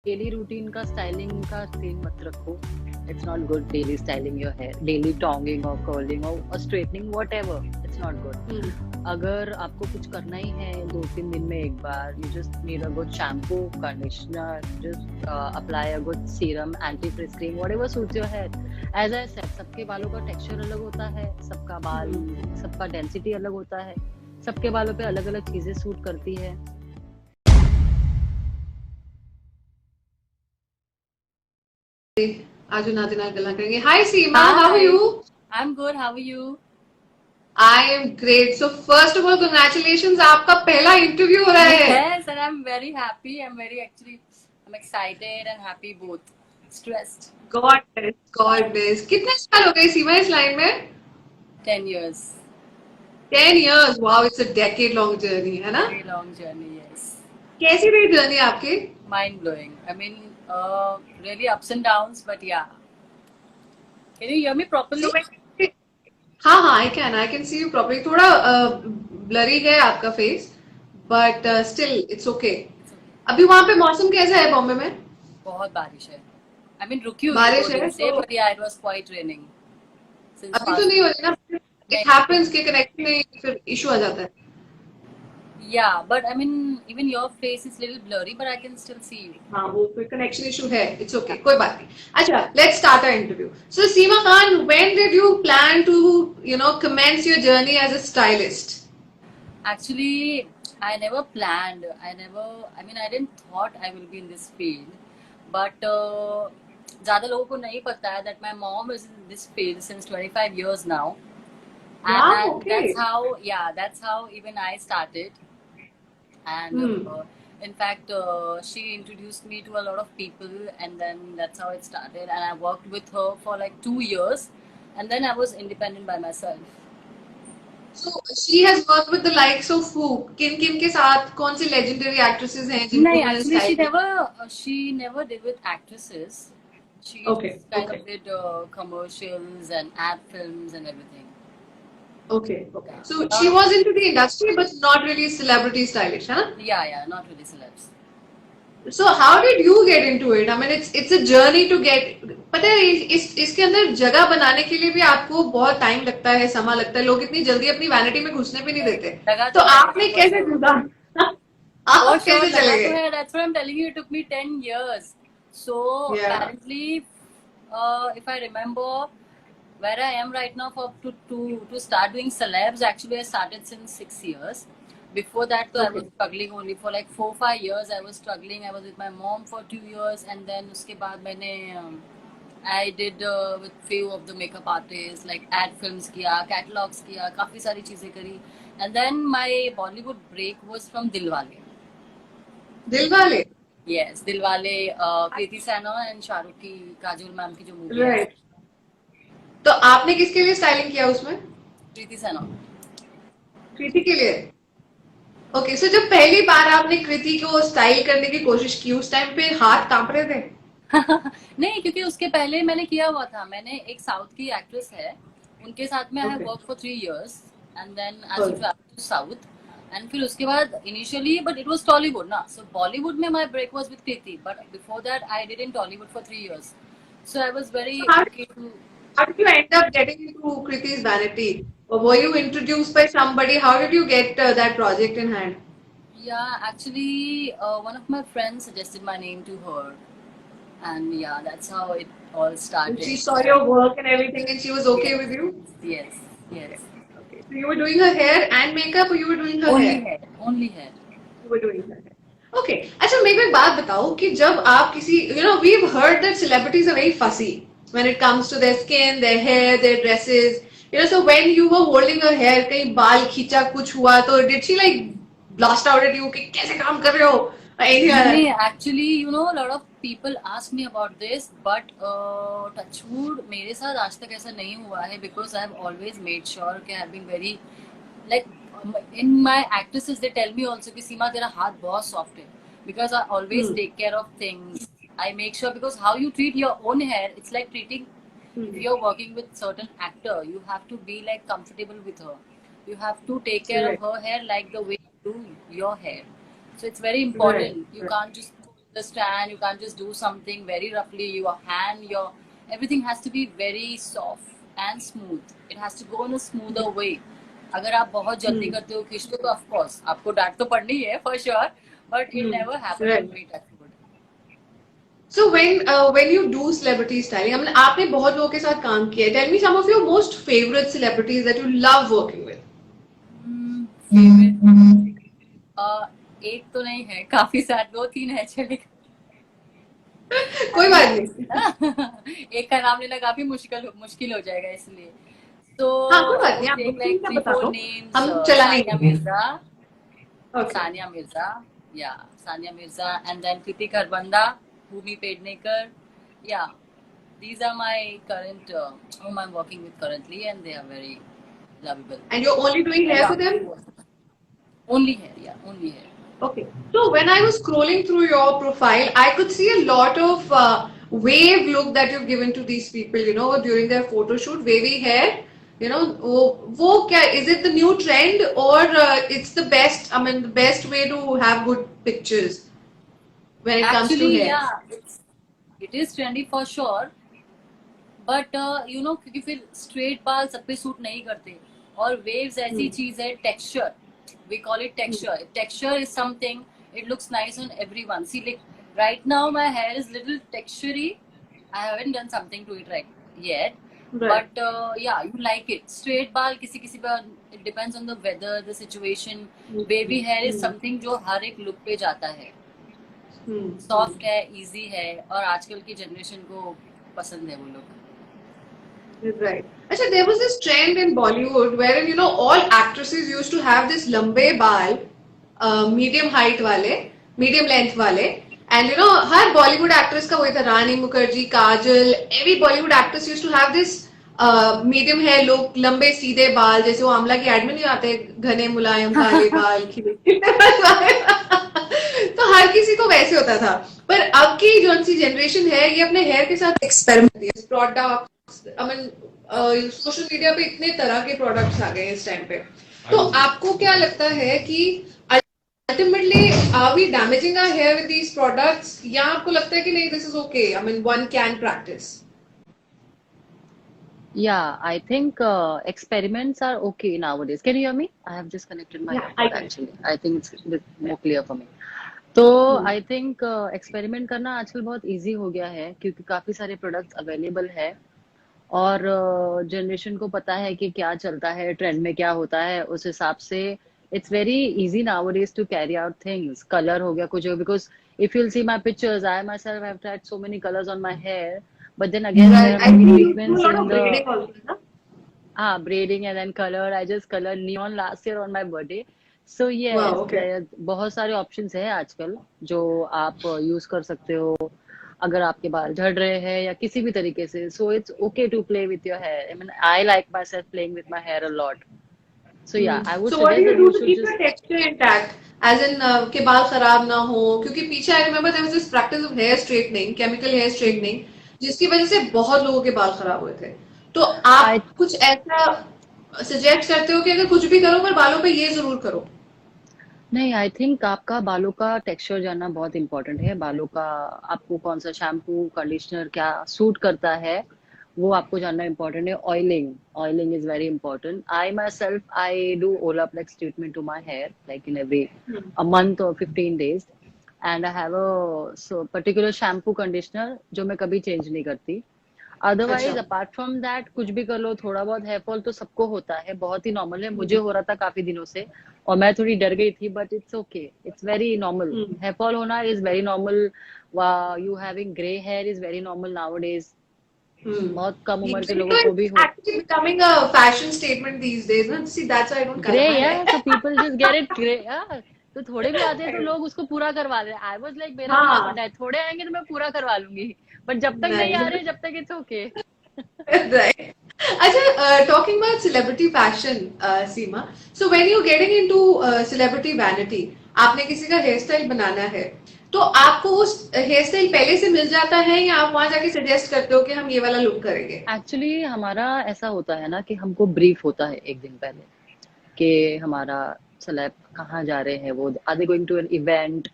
Daily routine का styling का scene मत रखो. It's not good daily styling your hair, daily tonging और कर्लिंग और straightening, whatever. It's not good. अगर आपको कुछ करना ही है 2-3 दिन में एक बार, you just need a good shampoo, conditioner, just apply a good serum, anti frizz cream, whatever suits your hair. As I said, सबके बालों का टेक्सचर अलग होता है, सबका बाल, सबका डेंसिटी अलग होता है, सबके बालों पे अलग अलग चीजें सूट करती है. आज नाते नाल गल्लां करेंगे. Hi Seema, how are you? Hi, I'm good. How are you? I am great. So first of all congratulations, आपका पहला इंटरव्यू हो रहा है. Yes, and I'm very happy. I'm excited and happy both. Stressed. God कितने साल हो गए सीमा इस लाइन में? 10 years. 10 years. Wow, it's a decade long journey, है ना? Very long journey, yes. कैसी रही जर्नी आपकी? Mind blowing. I mean, really ups and downs, but yeah. Can you hear me So properly? हाँ हाँ, I can see you properly. थोड़ा blurry है आपका face, but still it's okay. It's okay. अभी वहां पे मौसम कैसा है बॉम्बे में? बहुत बारिश है. I mean, रुकी हुई है 2 बारिश दिन है से, तो but yeah, it was quite raining since अभी तो past नहीं हो 2 रही ना. days. इट नहीं, अभी हैपेंस नहीं. कि कनेक्ट नहीं, फिर इशू आ जाता है. Yeah, but I mean, even your face is little blurry, but I can still see you. हाँ, वो कोई कनेक्शन इशू है. इट्स ओके, कोई बात नहीं. अच्छा, let's start our interview. So Seema Khan, when did you plan to commence your journey as a stylist? Actually, I never planned. I mean, I didn't thought I will be in this field. But ज़्यादा लोगों को नहीं पता है that my mom is in this field since 25 years now. Wow, And okay. that's how even I started. And hmm. in fact, she introduced me to a lot of people, and then that's how it started. And I worked with her for like 2 years, and then I was independent by myself. So she has worked with the likes of who? किन किन के साथ कौन सी legendary actresses हैं जिनको No, उन्होंने actually, style किया? she never did with actresses. She okay, just kind okay, of did commercials and ad films and everything. Okay, okay. Yeah, So lot she of was into the industry but not really celebrity stylish, है ना? yeah, not really celebs. So how did you get into it? I mean, it's a journey to get. पता है इसके अंदर जगह बनाने के लिए भी आपको बहुत टाइम लगता है, समय लगता है. लोग इतनी जल्दी अपनी वैनिटी में घुसने भी नहीं नहीं, देते. लगा तो तो है आपने for कैसे sure. ढूंढा? For आप sure, कैसे चले लगा तो गए? है. That's what I'm telling you. It took me 10 years. So Yeah. apparently, if I remember where I am right now for to start doing celebs, actually I started since 6 years. Before that, I was Okay. struggling only for like 4-5 years. I was struggling. I was with my mom for 2 years, and then उसके बाद मैंने I did with few of the makeup artists like ad films किया, catalogs किया, काफी सारी चीजें करी. And then my Bollywood break was from Dilwale. Dilwale. Yes, Dilwale, Kriti Sanon and Shahrukh की, काजोल मैम की जो मूवी है, राइट. तो आपने किसके लिए स्टाइलिंग किया उसमें? कृति सैनन. कृति के लिए. ओके, सो जब पहली बार आपने कृति को स्टाइल करने की कोशिश की, उस टाइम पे हाथ कांप रहे थे? नहीं, क्योंकि उसके पहले मैंने किया हुआ था. मैंने एक साउथ की एक्ट्रेस है, उनके साथ में I have okay. Work for 3 years, and then I to travel to south. And फिर उसके बाद initially, but it was Tollywood ना, सो बॉलीवुड में my break was with Kriti, but before that I did in Tollywood for 3 years. So I was very okay too. How did you end up getting into Kriti's Vanity? Or were you introduced by somebody? How did you get that project in hand? Yeah, actually, one of my friends suggested my name to her, and yeah, that's how it all And she started. saw your work and everything and she was okay Yes, with you? yes, Okay. yes. Okay. So you were doing her hair and makeup or you were doing her Only hair? hair, only hair. You were doing her hair. Okay. अच्छा, मेरे को एक बात बताओ कि जब आप किसी, we've heard that celebrities are very fussy when it comes to their skin, their hair, their dresses. So when you were holding her hair, कहीं बाल खींचा कुछ हुआ तो did she like blast out at you कि कैसे काम कर रहे हो? Or anything like that? नहीं, actually, a lot of people ask me about this, but touchwood मेरे साथ आज तक ऐसा नहीं हुआ है, because I have always made sure कि I have been very, like, in my actresses they tell me also कि सीमा तेरा हाथ बहुत soft है, because I always take care of things. I make sure, because how you treat your own hair, it's like treating, if you're working with certain actor, you have to be like comfortable with her. You have to take care of Right. her hair like the way you do your hair. So it's very Right. important. You Right. can't just the stand, you can't just do something very roughly. Your hand, your everything has to be very soft and smooth. It has to go in a smoother way. अगर आप बहुत जल्दी करते हो खींचते हो तो of course आपको डांट तो पड़नी है for sure, but it never happened Right. With me touch wood. So when you do celebrity styling, I mean, आपने बहुत लोगों के साथ काम किया है. Tell me some of your most favorite celebrities that you love working with. Favourite एक तो नहीं है, काफी सारे, दो तीन है चलेगा. कोई बात नहीं. एक का नाम लेना काफी मुश्किल हो जाएगा इसलिए. तो हाँ, कोई बात नहीं, आप take मुझे like क्या 3 बता 4 दो, names. हम चला Sania लेंगे. Mirza, Okay. Sania Mirza, yeah, Sania Mirza, and then Kriti Kharbanda, Bhumi Pednekar, yeah. These are my current whom I'm working with currently, and they are very lovable. And you're only doing hair for them? Only hair, yeah, only hair. Okay. So when I was scrolling through your profile, I could see a lot of wave look that you've given to these people, you know, during their photo shoot, wavy hair. You know, wo kya, is it the new trend or it's the best, I mean, the best way to have good pictures when it comes to Actually, hair? yeah, it is trendy for sure. But you know क्योंकि फिर straight बाल सब पे suit नहीं करते, और waves ऐसी चीज है, texture, we call it texture. Texture is something, it looks nice on everyone. See like right now my hair is little texturey. I haven't done something to it right yet, but yeah you like it. Straight बाल किसी किसी पर, it depends on the weather, the situation. Baby hair is something जो हर एक look पे जाता है, सॉफ्ट है, इजी है, और आजकल की जनरेशन को पसंद है वो लोग. Right. Actually, there was this trend in Bollywood wherein, you know, all actresses used to have this lambe baal, medium height wale, medium length wale. And, you know, her Bollywood actress का वही था, रानी मुखर्जी, काजल, every Bollywood actress used to have this medium hair look, लंबे सीधे बाल, जैसे वो आमला की add में नहीं आते, घने मुलायम काले बाल, खिले. तो हर किसी को वैसे होता था. पर अब की जो सी जनरेशन है, ये अपने हेयर के साथ experiment, product, I mean, social media पे इतने तरह के प्रोडक्ट्स आ गए हैं इस टाइम पे. तो आपको क्या लगता है कि ultimately are we damaging our hair with these products, या आपको लगता है कि नहीं, this is okay, I mean one can practice? Yeah, I think experiments are okay nowadays. Can you hear me? I have just connected my headphones actually. I think it's a bit more clear for me. तो I think experiment करना आजकल बहुत easy हो गया है, क्योंकि काफी सारे प्रोडक्ट्स अवेलेबल है, और जनरेशन को पता है कि क्या चलता है, ट्रेंड में क्या होता है, उस हिसाब से it's very easy nowadays to carry out things. Colour हो गया कुछ हो, because if you'll see my pictures, I myself have tried so many colours on my hair, but then again there are many treatments in the braiding and then color. I just colored neon last year on my birthday. So yes, Wow, okay. बहुत सारे options है आजकल जो आप use कर सकते हो अगर आपके बाल झड़ रहे हैं या किसी भी तरीके से. So it's okay to play with your hair. I mean, I like myself playing with my hair a lot. So yeah, I would So what do suggest you that do you to should keep just your texture intact? As in के बाल खराब ना हो, क्योंकि पीछे I remember there was this practice of hair straightening, chemical hair straightening, जिसकी वजह से बहुत लोगों के बाल खराब हुए थे. तो आप कुछ ऐसा सजेस्ट करते हो कि अगर कुछ भी करो पर बालों पे ये जरूर करो? नहीं, आई थिंक आपका बालों का टेक्सचर जानना बहुत इंपॉर्टेंट है. बालों का आपको कौन सा शैम्पू, कंडीशनर क्या सूट करता है, वो आपको जानना इंपॉर्टेंट है. Oiling is very important. I myself, I do Olaplex treatment to my hair like in every a month और 15 days, and I have a particular shampoo conditioner जो मैं कभी चेंज नहीं करती. अदरवाइज अपार्ट फ्रॉम दैट कुछ भी कर लो. थोड़ा बहुत हेयर फॉल तो सबको होता है, बहुत ही नॉर्मल है. मुझे हो रहा था काफी दिनों से और मैं थोड़ी डर गई थी, but it's okay, it's very normal. Hair fall होना is very normal. You having grey hair is very normal nowadays. बहुत कम उम्र के लोगों को भी हो. Actually becoming a fashion statement these days, na? See, that's why I don't grey, color my hair. so people just get it grey. तो थोड़े भी आते हैं तो लोग उसको पूरा करवा दे. आई वाज लाइक मेरा भी अपन है, थोड़े आएंगे तो मैं पूरा करवा लूंगी, बट जब तक नहीं आ रहे जब तक इट्स ओके. Right. अच्छा, talking about celebrity fashion, Seema. So when you're getting into celebrity vanity, आपने किसी का हेयर स्टाइल बनाना है, तो आपको उस हेयर स्टाइल पहले से मिल जाता है या आप वहां जाके सजेस्ट करते हो कि हम ये वाला लुक करेंगे? एक्चुअली हमारा ऐसा होता है ना कि हमको ब्रीफ होता है एक दिन पहले कि हमारा सेलेब कहाँ जा रहे हैं, वो are they going to an event,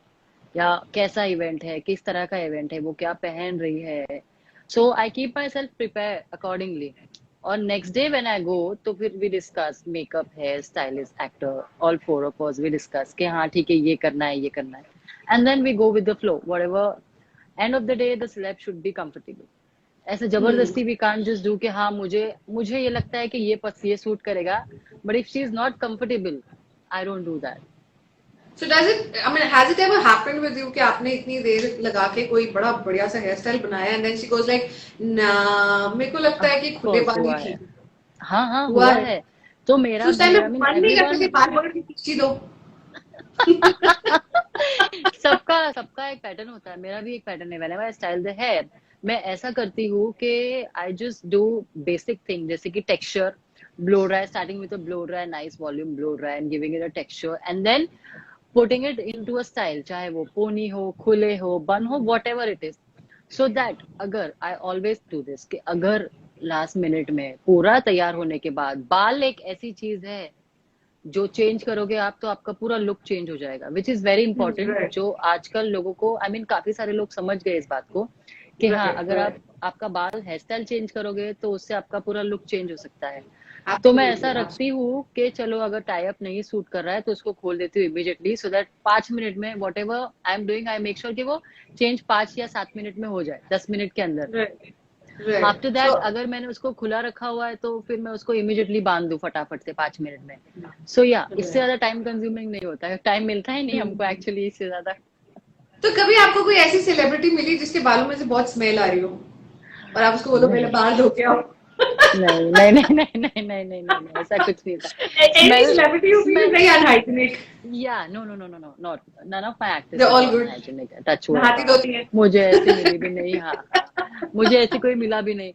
या कैसा इवेंट है, किस तरह का इवेंट है, वो क्या पहन रही है. So I keep myself prepare accordingly. और next day when I go, तो फिर we discuss makeup, hair stylist, actor, all four of us we discuss कि हाँ ठीक है, ये करना है, ये करना है. And then we go with the flow. Whatever end of the day the slab should be comfortable. ऐसे Hmm. जबरदस्ती वी कांट जस्ट डू कि हाँ मुझे मुझे ये लगता है कि ये सूट करेगा, but if she is not comfortable, I don't do that. So does it, I mean, has it ever happened with you कि आपने इतनी देर लगा के कोई बड़ा बढ़िया सा हेयर स्टाइल बनाया and then she goes like, ना मेरे को लगता है कि ऑफ खुले कोर्स बाल ही हुआ है. ठीक हाँ हाँ हुआ हुआ है। है. तो तो मेरा उस टाइम आई में मीन मन नहीं करता एवरीवन कि बाल की खींची दो। सबका सबका एक पैटर्न होता है. मेरा भी एक पैटर्न है. Whenever I style the hair, मैं ऐसा करती हूँ कि I just do basic thing, जैसे कि texture, blow dry, starting with a blow dry, nice volume blow dry and giving it a texture and then putting it into a style, चाहे वो pony हो, खुले हो, बन हो, whatever it is. So that अगर I always do this कि अगर last minute में पूरा तैयार होने के बाद, बाल एक ऐसी चीज है जो चेंज करोगे आप तो आपका पूरा लुक चेंज हो जाएगा, which is very important. Right जो आजकल लोगों को आई मीन काफी सारे लोग समझ गए इस बात को कि हाँ राइट अगर आप राइट आपका बाल हेयर स्टाइल चेंज करोगे तो उससे आपका पूरा लुक चेंज हो सकता है. तो मैं ऐसा एब्सोल्युटली रखती हूँ कि चलो अगर टाई अप नहीं सूट कर रहा है तो उसको खोल देती हूँ इमीडिएटली, सो दैट 5 मिनट में what ever I am doing I make sure कि वो चेंज 5 या 7 मिनट में हो जाए, 10 मिनट के अंदर. Right right after so that अगर मैंने उसको खुला रखा हुआ है तो फिर मैं उसको इमीडिएटली बांध दूं फटाफट से 5 मिनट में. सो या इससे ज्यादा टाइम कंज्यूमिंग नहीं होता है. टाइम मिलता ही नहीं हमको एक्चुअली इससे ज्यादा. तो कभी आपको कोई ऐसी सेलिब्रिटी मिली जिसके बालों में से बहुत स्मेल आ रही हो और आप उसको बोलो पहले नहीं बाल धो के आओ? नहीं नहीं नहीं नहीं नहीं नहीं नहीं नहीं नहीं, ऐसा कुछ नहीं था. Any smell celebrity who feels smell very unhygienic? Yeah no no no no no not none of my They're actresses all are good. Unhygienic, touch wood. नहाती हाँ धोती हैं. मुझे ऐसी मिली भी नहीं. हाँ हाँ मुझे ऐसी कोई मिला भी नहीं.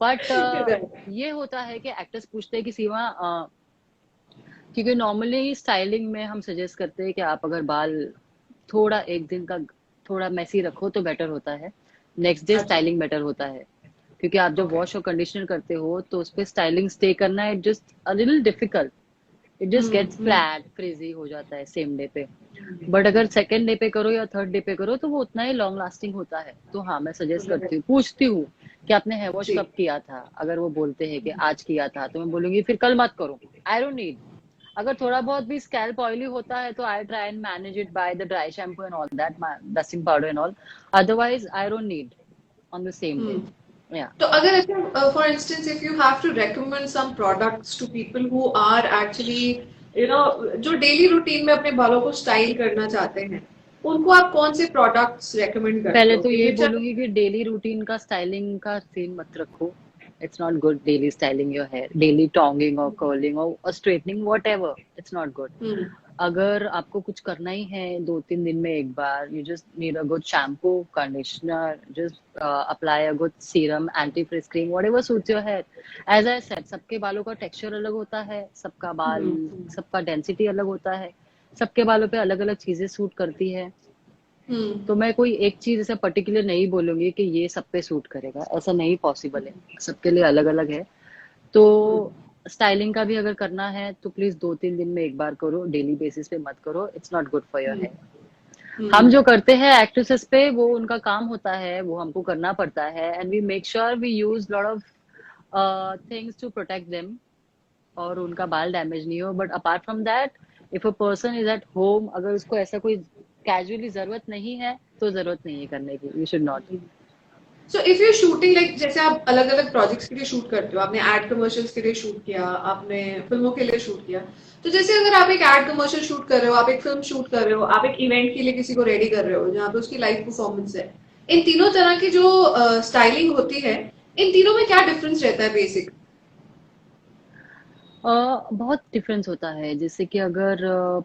But Right. ये होता है कि एक्टर्स पूछते हैं कि सीमा क्योंकि नॉर्मली स्टाइलिंग में हम सजेस्ट करते हैं कि आप अगर बाल थोड़ा एक दिन का थोड़ा मैसी रखो तो बेटर होता है, नेक्स्ट डे अच्छा. स्टाइलिंग बेटर होता है. क्योंकि आप जब Okay. वॉश और कंडीशनर करते हो तो उस पे स्टाइलिंग स्टे करना it just a little difficult. It just gets Hmm. Flat frizzy हो जाता है सेम डे पे. बट अगर सेकेंड डे पे करो या थर्ड डे पे करो तो वो उतना ही लॉन्ग लास्टिंग होता है. तो हाँ मैं सजेस्ट करती हूँ, पूछती हूँ कि आपने हेयर वॉश जी. कब किया था. अगर वो बोलते हैं कि आज किया था तो मैं बोलूंगी फिर कल मत करो, आई डोंट नीड. अगर थोड़ा बहुत भी स्कैल्प ऑयली होता है तो I try and manage it by the dry shampoo and all that, dusting powder and all. Otherwise I don't need on the same day. Hmm. या तो अगर ऐसे for instance if you have to recommend some products to people who are actually you know जो daily routine में अपने बालों को style करना चाहते हैं उनको आप कौन से प्रोडक्ट्स रेकमेंड करते पहले हो तो कि यही विच बोलूंगी कि डेली रूटीन का स्टाइलिंग का सीन मत रखो. It's not good daily styling your hair, daily tonging और कर्लिंग और straightening whatever, it's not good. अगर आपको कुछ करना ही है 2-3 दिन में एक बार, you just need a good shampoo, conditioner, just apply a good serum, anti frizz cream, whatever suits your hair. As I said सबके बालों का टेक्सचर अलग होता है, सबका बाल सबका डेंसिटी अलग होता है, सबके बालों पे अलग अलग चीजें सूट करती है. तो मैं कोई एक चीज ऐसा पर्टिकुलर नहीं बोलूंगी कि ये सब पे सूट करेगा, ऐसा नहीं पॉसिबल है. सबके लिए अलग अलग है. तो स्टाइलिंग का भी अगर करना है तो प्लीज 2-3 दिन में एक बार करो, डेली बेसिस पे मत करो. It's not good for your hair. हम जो करते हैं एक्ट्रेसेस पे वो उनका काम होता है, वो हमको करना पड़ता है and we make sure we use lot of things to protect them और उनका बाल डैमेज नहीं हो. But apart from that if a person is at home, अगर उसको ऐसा कोई कैजुअली जरूरत नहीं है तो जरूरत नहीं है करने की. You should not. So if you shooting like जैसे आप अलग अलग प्रोजेक्ट्स के लिए शूट करते हो, आपने एड कमर्शियल्स के लिए शूट किया, आपने फिल्मों के लिए शूट किया, तो जैसे अगर आप एक एड कमर्शियल शूट कर रहे हो, आप एक फिल्म शूट कर रहे हो, आप एक इवेंट के लिए किसी को रेडी कर रहे हो जहाँ पे उसकी लाइव परफॉर्मेंस है, इन तीनों तरह की जो स्टाइलिंग होती है इन तीनों में क्या डिफरेंस रहता है बेसिक? बहुत डिफरेंस होता है. जैसे कि अगर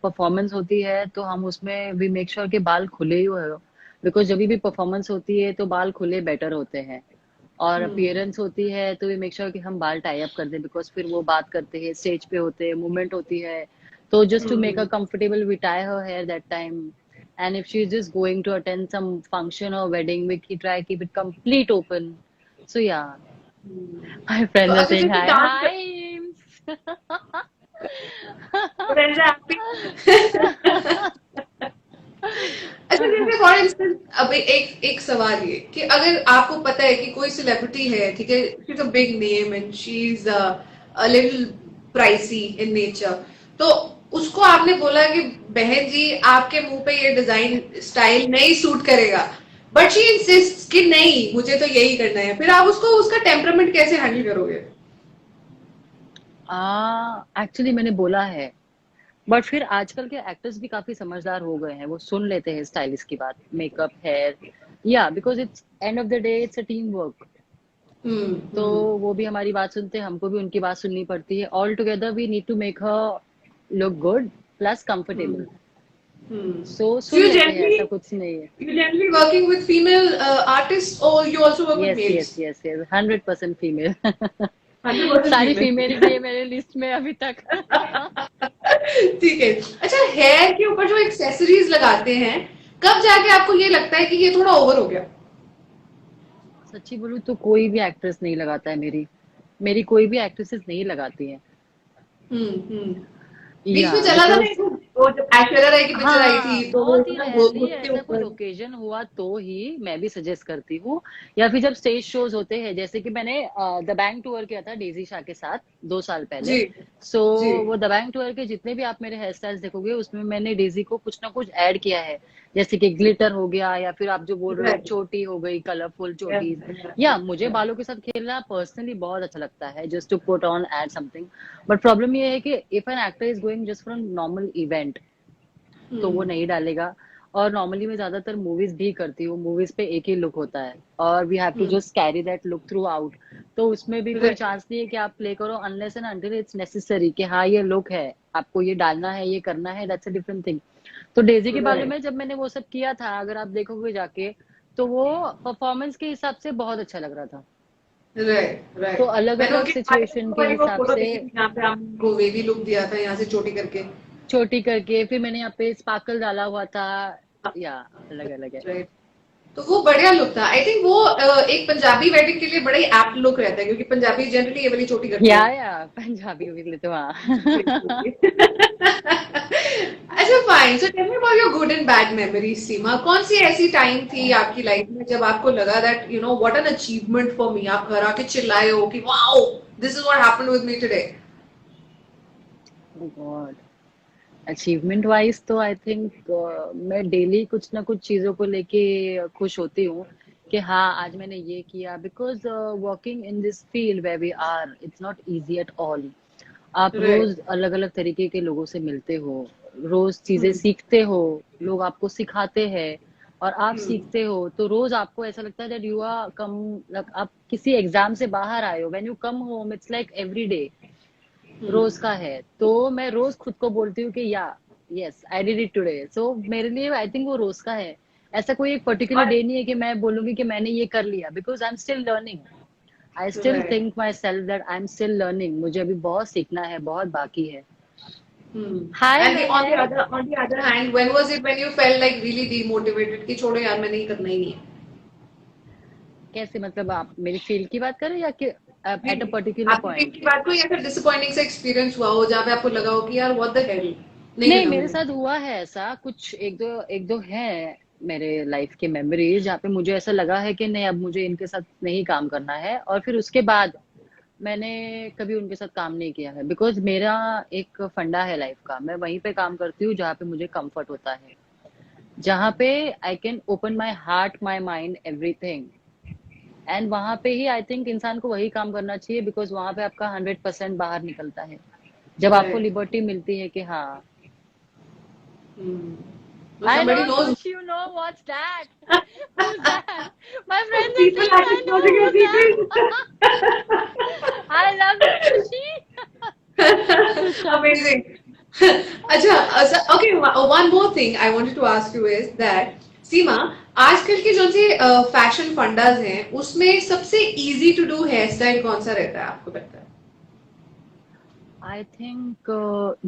परफॉर्मेंस होती है तो हम उसमें वी मेक श्योर कि बाल खुले ही हो, बिकॉज जब भी परफॉर्मेंस होती है तो बाल खुले बेटर होते हैं. और अपीयरेंस होती है तो वी मेक श्योर कि हम बाल टाई अप कर दें, बिकॉज फिर वो बात करते हैं, स्टेज पे होते हैं, मूवमेंट होती है. तो just to make a comfortable we tie her hair that time. And if she is just going to attend some function और wedding we try keep it complete open. So yeah my तो friends are अच्छा saying जैसे हाय dance हाय. Friends अच्छा जैसे for instance अब एक एक सवाल ये कि अगर आपको पता है कि कोई सेलिब्रिटी है, ठीक है, she is a big name and she is a little pricey in nature, तो उसको आपने बोला कि बहन जी आपके मुंह पे ये डिजाइन स्टाइल नहीं सूट करेगा, बट शी इंसिस्ट कि नहीं मुझे तो यही करना है, फिर आप उसको उसका टेम्परामेंट कैसे हैंडल करोगे? एक्चुअली मैंने बोला है, बट फिर आजकल के एक्टर्स भी काफी समझदार हो गए हैं, वो सुन लेते हैं स्टाइलिस्ट की बात, मेकअप, हेयर, या because it's and of the day it's a team work. तो हम्म। वो भी हमारी बात सुनते हैं, हमको भी उनकी बात सुननी पड़ती है। All together we need to make her look good plus comfortable. Hmm. Hmm. So So सुन लेते हैं, ऐसा कुछ नहीं है। you generally working with female artists or you also work with yes males? Yes yes yes 100% female. 100% सारी female. Female ही है मेरे लिस्ट में अभी तक। ठीक है। अच्छा हेयर के ऊपर जो एक्सेसरीज लगाते हैं, कब जाके आपको ये लगता है कि ये थोड़ा ओवर हो गया? सच्ची बोलूं तो कोई भी एक्ट्रेस नहीं लगाता है, मेरी मेरी कोई भी एक्ट्रेसेस नहीं लगाती है। हम्म। बीच या में चला था ना बिकॉज वो जब ऐश्वर्या राय की पिक्चर आई थी हाँ, तो वो बहुत ही ना रेयरली उसके ऐसा कुछ ऊपर। ओकेजन हुआ तो ही मैं भी सजेस्ट करती हूँ, या फिर जब स्टेज शोज होते हैं, जैसे कि मैंने द बैंक टूर किया था डेजी शाह के साथ 2 साल पहले। जी। सो जी। वो द बैंक टूर के जितने भी आप मेरे हेयर स्टाइल्स देखोगे, उसमें मैंने डेजी को कुछ ना कुछ ऐड किया है, जैसे कि ग्लिटर हो गया, या फिर आप जो बोल रहे हो राइट। चोटी हो गई, कलरफुल चोटीज। या मुझे बालों के साथ खेलना पर्सनली बहुत अच्छा लगता है, just to put on add something. But problem ये है कि if an actor is going just for normal event, तो वो नहीं डालेगा। और नॉर्मली मैं ज्यादातर मूवीज भी करती हूँ, मूवीज पे एक ही लुक होता है, और we have to just carry that look throughout. तो उसमें भी कोई राइट। चांस नहीं है कि आप प्ले करो unless and until it's necessary कि हाँ ये लुक है, आपको ये डालना है, ये करना है, दैट्स अ डिफरेंट थिंग। तो डेजी के बारे राइट। में जब मैंने वो सब किया था, अगर आप देखोगे जाके, तो वो परफॉर्मेंस के हिसाब से बहुत अच्छा लग रहा था। राइट। तो राइट। अलग मैंने अलग उनके सिचुएशन के वाली वो हिसाब फोटो से देखी थी जहाँ पे आपको वेवी लुक दिया था यहाँ से चोटी करके। छोटी करके, फिर मैंने यहाँ पे स्पार्कल डाला हुआ था, या अलग अलग है। राइट। तो वो बढ़िया लुक था, आई थिंक वो एक पंजाबी वेडिंग के लिए बड़ा ही एप्ट लुक रहता है क्योंकि पंजाबी जनरली ये वाली चोटी करते हैं। या पंजाबी के लिए तो Basically. हाँ। अच्छा fine, so tell me about your good and bad memories Seema. कौन सी ऐसी टाइम थी आपकी लाइफ में जब आपको लगा that you know what an achievement for me, आप घर आके चिल्लाए हो कि wow this is what happened with me today? God, achievement wise तो आई थिंक मैं डेली कुछ ना कुछ चीजों को लेके खुश होती हूँ कि हाँ आज मैंने ये किया, because working in this field where we are, it's not easy at all. आप राइट। रोज अलग अलग तरीके के लोगों से मिलते हो, रोज चीजें सीखते हो, लोग आपको सिखाते हैं, और आप सीखते हो, तो रोज आपको ऐसा लगता है दैट यू आर कम, आप किसी एग्जाम से बाहर आए हो, when you come home it's like every day रोज का है। तो मैं रोज खुद को बोलती हूँ कि yeah yes I did it today. So मेरे लिए आई थिंक वो रोज का है। ऐसा कोई एक पर्टिकुलर और डे नहीं है कि मैं बोलूंगी कि मैंने ये कर लिया, because I am still learning. I still right. Think my self that I am still learning, मुझे अभी बहुत सीखना है, बहुत बाकी है। हाय and on the Mahak. Other hand when was it when you felt like really demotivated कि छोड़ो यार मैं नहीं करना ही नहीं है? कैसे मतलब, आप मेरी फील्ड की बात करें या कि जी एट अ जी। पर्टिकुलर आपकी फील्ड पॉइंट? की बात को या फिर डिसअपॉइंटिंग सा एक्सपीरियंस हुआ हो जहाँ पे आपको लगा हो कि यार व्हाट द हेल, नहीं नहीं, करना मेरे मुझे? साथ हुआ है ऐसा कुछ, एक दो है मेरे लाइफ के मेमोरीज जहाँ पे मुझे ऐसा लगा है कि नहीं अब मुझे इनके साथ नहीं काम करना है, और फिर उसके बाद मैंने कभी उनके साथ काम नहीं किया है, बिकॉज मेरा एक फंडा है लाइफ का, मैं वहीं पे काम करती हूँ जहाँ पे मुझे कंफर्ट होता है, जहाँ पे I can open my heart, my mind, everything. And वहां पे ही आई थिंक इंसान को वही काम करना चाहिए, बिकॉज वहां पे आपका 100% बाहर निकलता है, जब आपको राइट। लिबर्टी मिलती है कि हाँ। No, I somebody know, knows. Khush, you know what's that? Who's that? My friends are People saying are I know disclosing your who's secrets. that. I love you, Khushi. Kusha. Amazing. अच्छा, okay, one more thing I wanted to ask you is that सीमा, आजकल के जो से fashion fundas हैं उसमें सबसे easy to do hair style कौन सा रहता है आपको लगता है? I think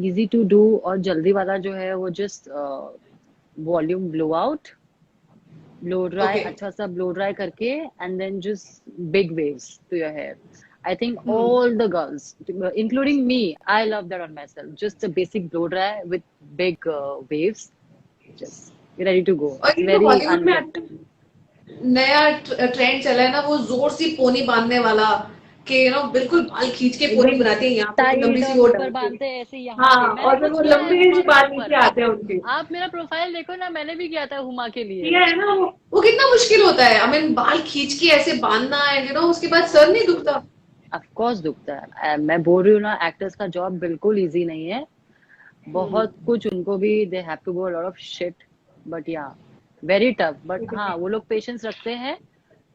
easy to do और जल्दी वाला जो है वो just volume blow out, blow dry, okay. अच्छा सा ब्लो ड्राई करके, and then just big waves to your hair. I think all the girls, including me, I love that on myself. Just a basic blow dry with big waves. Just. ready to go. और It's ये जो very Hollywood में unkept. आजकल नया trend चला है ना, वो जोर सी पोनी बांधने वाला, कि बिल्कुल बाल खींच के पोनी एकदम बनाते हैं, यहाँ पे कोई लंबी टाइट सी और वो ऊपर डालते हैं। बांधते हैं ऐसे यहाँ हाँ, पे, मैंने और फिर कुछ वो किया है लंबे हुमा से के बाल ऊपर। नीचे आते हैं उनके। आप मेरा प्रोफाइल देखो ना, मैंने भी किया था हुमा के लिए। किया है ना, वो कितना मुश्किल होता है। आई मीन बाल खींच के ऐसे बांधना है, उसके बाद सर नहीं दुखता? ऑफ कोर्स दुखता है। मैं बोल रही हूँ ना, एक्टर्स का जॉब बिल्कुल इजी नहीं है। हम्म। बहुत कुछ उनको भी, they have to go lot of shit, but yeah very tough. But हाँ, वो लोग पेशेंस रखते हैं,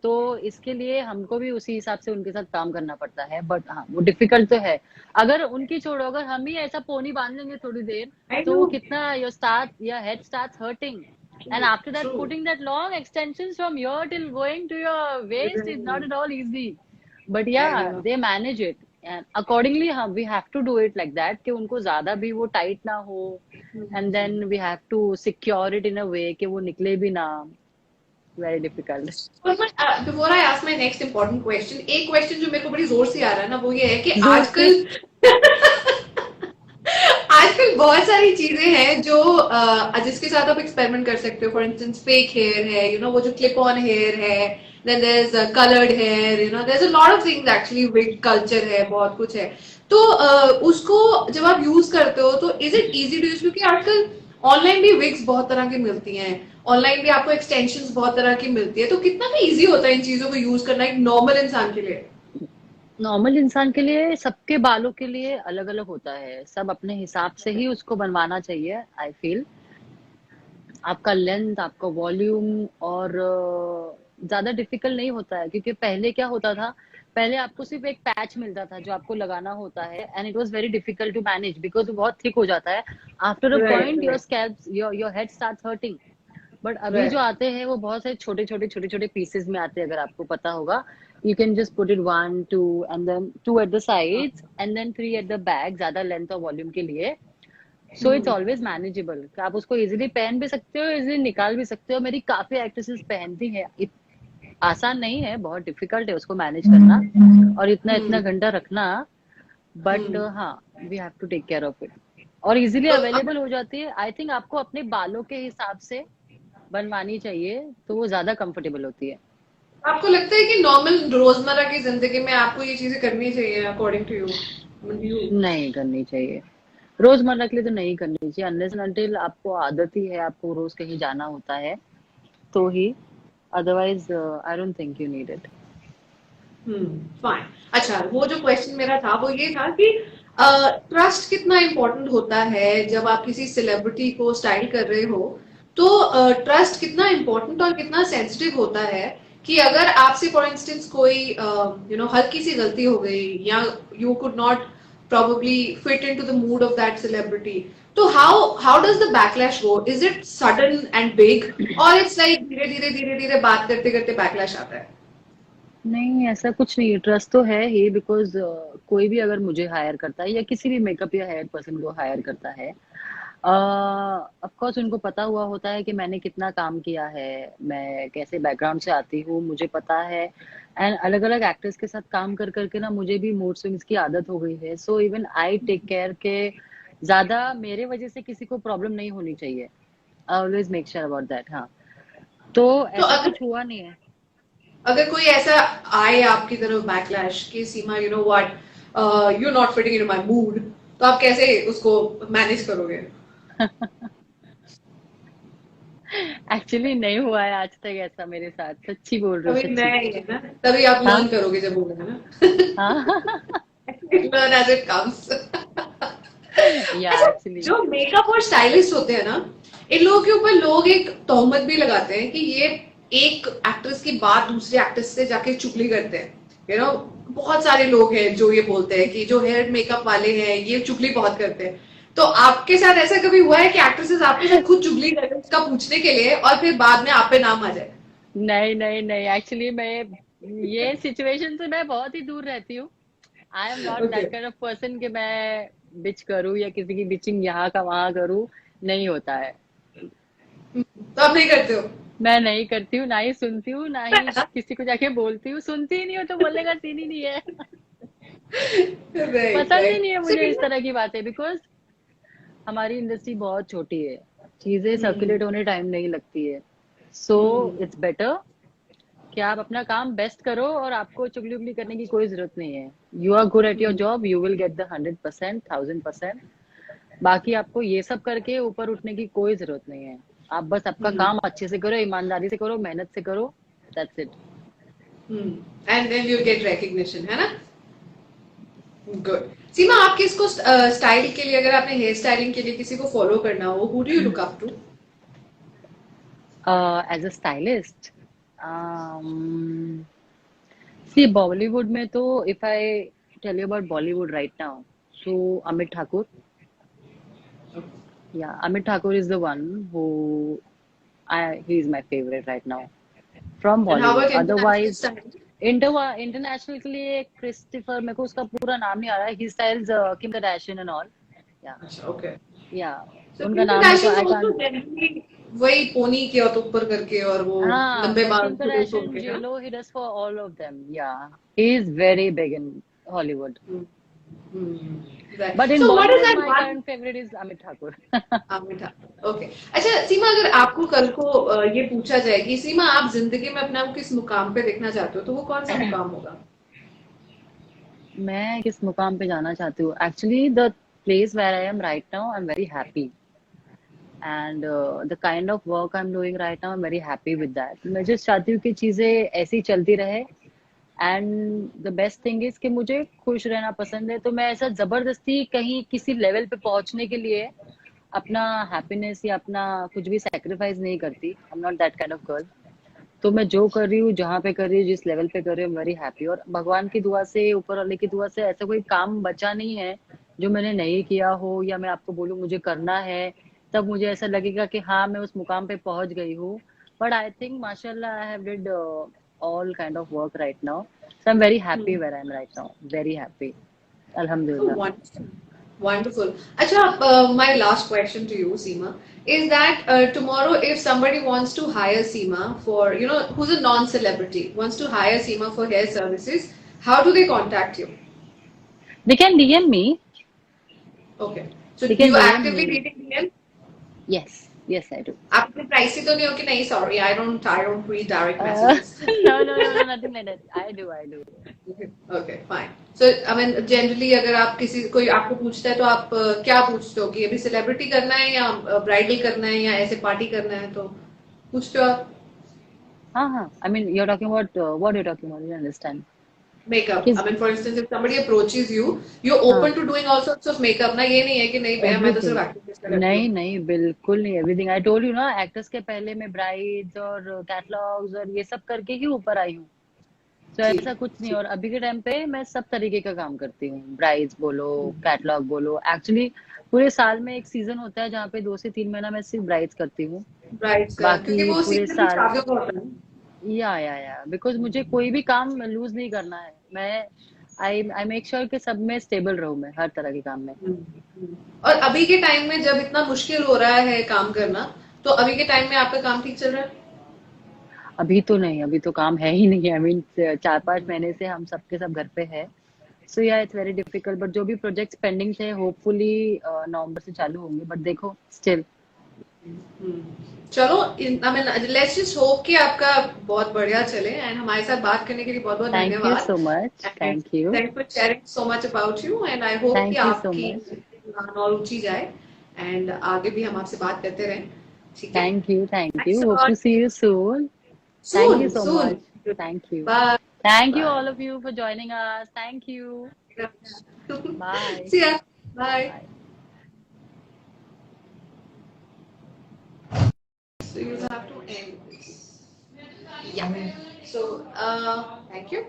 तो इसके लिए हमको भी उसी हिसाब से उनके साथ काम करना पड़ता है। बट हाँ, वो डिफिकल्ट तो है। अगर उनकी छोड़ो, अगर हम ही ऐसा पोनी बांध लेंगे थोड़ी देर, आई तो नो। वो कितना, your head starts hurting, and after that true. putting that long extensions from here till going to your waist is not at all easy. But I yeah, no. they manage it, and accordingly we have to do it like that कि उनको ज्यादा भी वो tight ना हो, and then we have to secure it in a way कि वो निकले भी ना। Very difficult. Before I ask my next important question, एक क्वेश्चन जो मेरे को बड़ी जोर से आ रहा है ना, वो ये है कि जोर से। आजकल आजकल बहुत सारी चीजें हैं जो जिसके साथ आप एक्सपेरिमेंट कर सकते हो। फॉर इंस्टेंस फेक हेयर है, वो जो क्लिप ऑन हेयर है, then there is coloured hair, there is a lot of things actually, wig culture है, बहुत कुछ है। तो उसको जब आप यूज करते हो तो is it easy to use? क्योंकि आजकल ऑनलाइन भी विग्स बहुत तरह की मिलती हैं, ऑनलाइन भी आपको एक्सटेंशंस बहुत तरह की मिलती है, तो कितना भी इजी होता है इन चीजों को यूज करना एक नॉर्मल इंसान के लिए? नॉर्मल इंसान के लिए, सबके बालों के लिए अलग अलग होता है। सब अपने हिसाब से ही उसको बनवाना चाहिए, आई फील। आपका लेंथ, आपका वॉल्यूम, और ज्यादा डिफिकल्ट नहीं होता है। क्योंकि पहले क्या होता था, पहले आपको सिर्फ एक पैच मिलता था जो आपको लगाना होता है, and it was very difficult to manage because वो बहुत थिक हो जाता है। After a right, point your right, scalp, your head starts hurting. But अभी जो राइट। आते हैं वो बहुत सारे छोटे छोटे छोटे छोटे पीसेस में आते हैं, अगर आपको पता होगा। You can just put it 1 2 and then 2 at the sides and then 3 at the back, ज्यादा लेंथ और वॉल्यूम के लिए। So it's always manageable. आप उसको इजीली पहन भी सकते हो, इजीली निकाल भी सकते हो। मेरी काफी एक्ट्रेसेस पहनती हैं। आसान नहीं है, बहुत डिफिकल्ट है उसको मैनेज करना और इतना इतना हम्म। घंटा रखना। But hmm. हाँ, we have to take care of it, और इजीली तो अवेलेबल हो जाती है। आई थिंक आपको अपने बालों के हिसाब से बनवानी चाहिए, तो वो ज्यादा कंफर्टेबल होती है। आपको लगता है कि नॉर्मल रोजमर्रा की जिंदगी में आपको ये चीजें करनी चाहिए अकॉर्डिंग टू यू? नहीं करनी चाहिए, रोजमर्रा के लिए तो नहीं करनी चाहिए, अनलेस अनटिल आपको आदत ही है, आपको रोज कहीं जाना होता है तो ही। Otherwise I don't think you need it. Fine. अच्छा, वो जो क्वेश्चन मेरा था वो ये था कि ट्रस्ट कितना इम्पोर्टेंट होता है जब आप किसी सेलिब्रिटी को स्टाइल कर रहे हो? तो ट्रस्ट कितना इम्पोर्टेंट और कितना सेंसिटिव होता है कि अगर आपसे फॉर इंस्टेंस कोई हल्की सी गलती हो गई, या you could not probably fit into the mood of that celebrity, so how does the backlash go? Is it sudden and big, or it's like धीरे धीरे बात करते करते बैकलैश आता है? नहीं, ऐसा कुछ नहीं है। ट्रस्ट तो है ही, बिकॉज कोई भी अगर मुझे हायर करता है या किसी भी मेकअप या हेयर पर्सन को हायर करता है, ऑफ कोर्स उनको पता हुआ होता है कि मैंने कितना काम किया है, मैं कैसे बैकग्राउंड से आती हूँ, मुझे पता है। एंड अलग अलग एक्टर्स के साथ काम कर करके ना, मुझे भी मूड स्विंग्स की आदत हो गई है। So even I take care के ज्यादा मेरे वजह से किसी को प्रॉब्लम नहीं होनी चाहिए। I always make sure about that. हाँ, तो तो ऐसा अगर कुछ हुआ नहीं है। अगर कोई ऐसा आए आपकी तरफ बैकलैश कि Seema, what, you not fitting in my mood, तो आप कैसे उसको मैनेज करोगे? एक्चुअली नहीं हुआ है आज तक ऐसा मेरे साथ, सच्ची बोल रही हूँ, अभी सच्ची। नया ही है ना, तभी आप हाँ लर्न करोगे जब होगा ना। हाँ। Learn as it comes. या अच्छा, एक्चुअली जो मेकअप और स्टाइलिस्ट होते हैं ना, इन लोगों के ऊपर लोग एक तोहमत भी लगाते हैं कि ये एक एक्ट्रेस की बात दूसरे एक्ट्रेस से जाके चुगली करते हैं। बहुत सारे लोग हैं जो ये बोलते हैं कि जो हेयर मेकअप वाले हैं ये चुगली बहुत करते हैं। तो आपके साथ ऐसा कभी हुआ है कि एक्ट्रेसेस आपके साथ खुद चुगली करें उसका पूछने के लिए, और फिर बाद में आप पे नाम आ जाए? नहीं नहीं नहीं, एक्चुअली मैं ये सिचुएशन से मैं बहुत ही दूर रहती हूँ। I am not okay. That kind of person कि मैं बिच करूँ या किसी की बिचिंग यहाँ का वहां करूँ। नहीं होता है। तो आप नहीं करते हो? मैं नहीं करती हूँ, ना ही सुनती हूँ, ना ही किसी को जाके बोलती हूँ। सुनती ही नहीं हो तो बोलने का सीन ही नहीं है। राइट, पसंद ही राइट। नहीं है सो मुझे इस तरह की बातें, बिकॉज हमारी इंडस्ट्री बहुत छोटी है। चीजें हम्म सर्कुलेट होने टाइम नहीं लगती है। सो हम्म इट्स बेटर कि आप अपना काम बेस्ट करो और आपको चुगली उगली करने की कोई जरूरत नहीं है। You are good at your hmm job, you will get the 100%, 1000%। बाकी आपको ये सब करके ऊपर उठने की कोई जरूरत नहीं है। आप बस आपका हम्म काम अच्छे से करो, ईमानदारी से करो, मेहनत से करो। That's it. And then you get recognition, है ना? गुड। सीमा, आप किसको स्टाइल के लिए, अगर आपने हेयर स्टाइलिंग के लिए किसी को फॉलो करना हो, who do you look up to? As a stylist, see Bollywood में तो if I tell you about Bollywood right now, so Amit Thakur. Yeah, Amit Thakur is the one who he is my favorite right now from and how Bollywood. About international Otherwise, style? International के लिए Christopher, मेरे को उसका पूरा नाम नहीं आ रहा है। He styles Kim Kardashian and all. Yeah, अच्छा, ओके। yeah. सो उनका किम नाम मेरे को Kardashian I also can't. Generally वही पोनी के और ऊपर करके और वो हाँ, लंबे बाल Kim छोटे छोड़ Kardashian, के, हाँ? J-Lo, he does for all of them. Yeah, he is very big in Hollywood. But in so what is Bollywood, that my one? current favorite is Amit Thakur. मीठा। ओके। अच्छा सीमा, अगर आपको कल को ये पूछा जाए कि सीमा आप जिंदगी में अपने आप को किस मुकाम पे देखना चाहते हो, तो वो कौन सा मुकाम होगा? मैं किस मुकाम पे जाना चाहती हूँ? Actually the place where I am right now, I am very happy. And the kind of work I am doing right now, I am very happy with that. मैं जस्ट चाहती हूँ कि चीजें ऐसी चलती रहे। And the best thing is कि मुझे खुश रहना पसंद है, तो मैं ऐसा जबरदस्ती कहीं किसी लेवल पे पहुंचने के लिए अपना हैप्पीनेस या अपना कुछ भी सेक्रीफाइस नहीं करती। I am not that kind of girl. तो मैं जो कर रही हूँ, जहाँ पे कर रही हूँ, जिस लेवल पे कर रही हूँ, वेरी हैप्पी। और भगवान की दुआ से, ऊपर वाले की दुआ से, ऐसा कोई काम बचा नहीं है जो मैंने नहीं किया हो, या मैं आपको बोलूँ मुझे करना है तब मुझे ऐसा लगेगा कि हाँ मैं उस मुकाम पे पहुंच गई हूँ। बट आई थिंक माशाल्लाह I have did all kind of work right now, so I'm very happy where I'm right now, very happy, Oh, alhamdulillah. wonderful. Wonderful. Acha, my last question to you, Seema, is that tomorrow if somebody wants to hire Seema for, who's a non-celebrity, wants to hire Seema for hair services, how do they contact you? They can DM me. Okay. So They can you DM actively me. reading DM? Yes, yes I do. आपने pricey तो नहीं हो कि नहीं, sorry I don't read direct uh, messages. no, nothing like that. I do. Okay fine. So I mean generally अगर आप किसी कोई आपको पूछता है तो आप क्या पूछते हो कि अभी सेलिब्रिटी करना है या ब्राइडल करना है या ऐसे पार्टी करना है, तो पूछते हो आप? हाँ, I mean, you're talking about what you're talking about, you understand? Makeup, kiss? I mean for instance if somebody approaches you, you're हाँ, open to doing all sorts of makeup ना, ये नहीं है कि नहीं भैया मैं तो सिर्फ एवरीथिंग। एक्टिंग करती नहीं हूँ? नहीं, बिल्कुल नहीं, एवरीथिंग। आई टोल्ड यू ना, एक्टर्स के पहले मैं ब्राइड्स और कैटलॉग्स और ये सब करके ही ऊपर आई हूँ। तो जी ऐसा कुछ नहीं। जी। और अभी के टाइम पे मैं सब तरीके का काम करती हूँ, ब्राइड्स बोलो, कैटलॉग बोलो। एक्चुअली पूरे साल में एक सीजन होता है जहाँ पे 2 से 3 महीना मैं सिर्फ ब्राइड्स करती हूँ। ब्राइड्स का क्योंकि बाकी वो पूरे सीजन भी साल, शादियों का होता है। या बिकॉज मुझे कोई भी काम लूज नहीं करना है। मैं आई मेक श्योर कि सब में स्टेबल रहूं, मैं हर तरह के काम में। और अभी के टाइम में जब इतना मुश्किल हो रहा है काम करना, तो अभी के टाइम में आपका काम ठीक चल रहा है? अभी तो नहीं, अभी तो काम है ही नहीं। आई मीन 4-5 महीने से हम सबके सब घर पे है। सो या इट्स वेरी डिफिकल्ट, बट जो भी प्रोजेक्ट्स पेंडिंग थे होपफुली नवंबर से चालू होंगे, बट देखो स्टिल। चलो, I mean let's just hope कि आपका बहुत बढ़िया चले, एंड हमारे साथ बात करने के लिए बहुत बहुत थैंक यू धन्यवाद। So much, and thank you, thank for sharing so much about you, and I hope कि थैंक यू सो आपकी मच, उड़ान और ऊंची जाए, एंड आगे भी हम आपसे बात करते रहें। ठीक है? Thank thanks you, a hope to lot. See you soon. Thank you soon so soon. much. Thank you. Bye. Thank you bye. all of you for joining us. Thank you. Bye. See ya. Bye. Bye. So you have to end this. Yeah. So, thank you.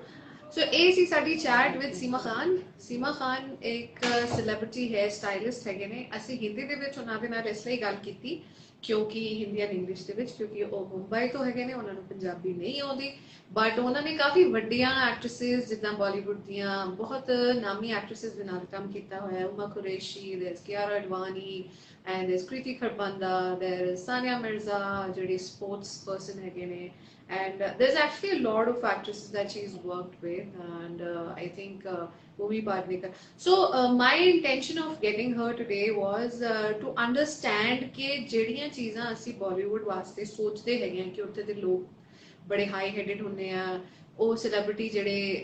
So, ਇਹ ਸੀ ਸਾਡੀ chat with ਸੀਮਾ ਖਾਨ। ਸੀਮਾ ਖਾਨ ਇੱਕ celebrity hair stylist ਹੈਗੇ ਨੇ। ਅਸੀਂ ਹਿੰਦੀ ਦੇ ਵਿੱਚ ਉਹਨਾਂ ਦੇ ਨਾਲ ਇਸ ਲਈ ਗੱਲ ਕੀਤੀ ਕਿਉਂਕਿ ਹਿੰਦੀ ਐਂਡ ਇੰਗਲਿਸ਼ ਦੇ ਵਿੱਚ, ਕਿਉਂਕਿ ਉਹ ਮੁੰਬਈ ਤੋਂ ਹੈਗੇ ਨੇ, ਉਹਨਾਂ ਨੂੰ ਪੰਜਾਬੀ ਨਹੀਂ ਆਉਂਦੀ। ਬਟ ਉਹਨਾਂ ਨੇ ਕਾਫੀ ਵੱਡੀਆਂ ਐਕਟ੍ਰੈਸਿਸ ਜਿੱਦਾਂ ਬਾਲੀਵੁੱਡ ਦੀਆਂ ਬਹੁਤ ਨਾਮੀ ਐਕਟ੍ਰੈਸਿਸ ਦੇ ਨਾਲ ਕੰਮ ਕੀਤਾ ਹੋਇਆ। Huma Qureshi, there Kiara Advani, and there's Kriti Kharbanda, there's Sania Mirza, ਜਿਹੜੀ ਸਪੋਰਟਸ ਪਰਸਨ ਹੈਗੇ ਨੇ, And there's actually a lot of actresses that she's worked with, and I think Bhumi Padnekar. So my intention of getting her today was to understand कि ਜਿਹੜੀਆਂ ਚੀਜ਼ਾਂ ਅਸੀਂ ਬਾਲੀਵੁੱਡ ਵਾਸਤੇ ਸੋਚਦੇ ਹੈਗੇ ਆ ਕਿ ਉੱਥੇ ਦੇ ਲੋਕ ਬੜੇ ਹਾਈ ਹੈਡਡ ਹੁੰਦੇ ਆ, ਉਹ ਸੈਲੀਬ੍ਰਿਟੀ ਜਿਹੜੇ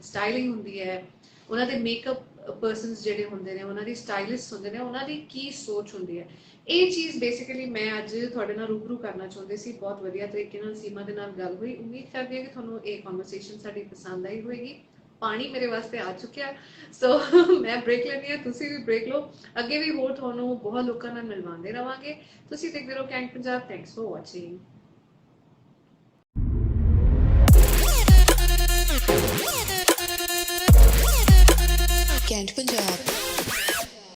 ਸਟਾਈਲਿੰਗ ਹੁੰਦੀ ਹੈ, ਉਹਨਾਂ ਦੇ ਮੇਕਅਪ ਪਰਸਨਸ ਜਿਹੜੇ ਹੁੰਦੇ ਨੇ, ਉਹਨਾਂ ਦੀ ਸਟਾਈਲਿਸਟ ਹੁੰਦੇ ਨੇ, ਉਹਨਾਂ ਦੀ ਕੀ ਸੋਚ ਹੁੰਦੀ ਹੈ, ਇਹ ਚੀਜ਼ ਬੇਸਿਕਲੀ ਮੈਂ ਅੱਜ ਤੁਹਾਡੇ ਨਾਲ ਰੂਬਰੂ ਕਰਨਾ ਚਾਹੁੰਦੀ ਸੀ। ਬਹੁਤ ਵਧੀਆ ਤਰੀਕੇ ਨਾਲ ਸੀਮਾ ਦੇ ਨਾਲ ਗੱਲ ਹੋਈ। ਉਮੀਦ ਕਰਦੀ ਹਾਂ ਕਿ ਤੁਹਾਨੂੰ ਇਹ ਕਨਵਰਸੇਸ਼ਨ ਸਾਡੀ ਪਸੰਦ ਆਈ ਹੋਏਗੀ। ਪਾਣੀ ਮੇਰੇ ਵਾਸਤੇ ਆ ਚੁੱਕਿਆ, ਸੋ ਮੈਂ ਬ੍ਰੇਕ ਲੈਣੀ ਹੈ, ਤੁਸੀਂ ਵੀ ਬ੍ਰੇਕ ਲਓ। ਅੱਗੇ ਵੀ ਹੋਰ ਤੁਹਾਨੂੰ ਬਹੁਤ ਲੋਕਾਂ ਨਾਲ ਮਿਲਵਾਉਂਦੇ ਰਵਾਂਗੇ। ਤੁਸੀਂ ਦੇਖਦੇ ਰਹੋ cantt Punjab. Thanks for watching. Kent Punjab.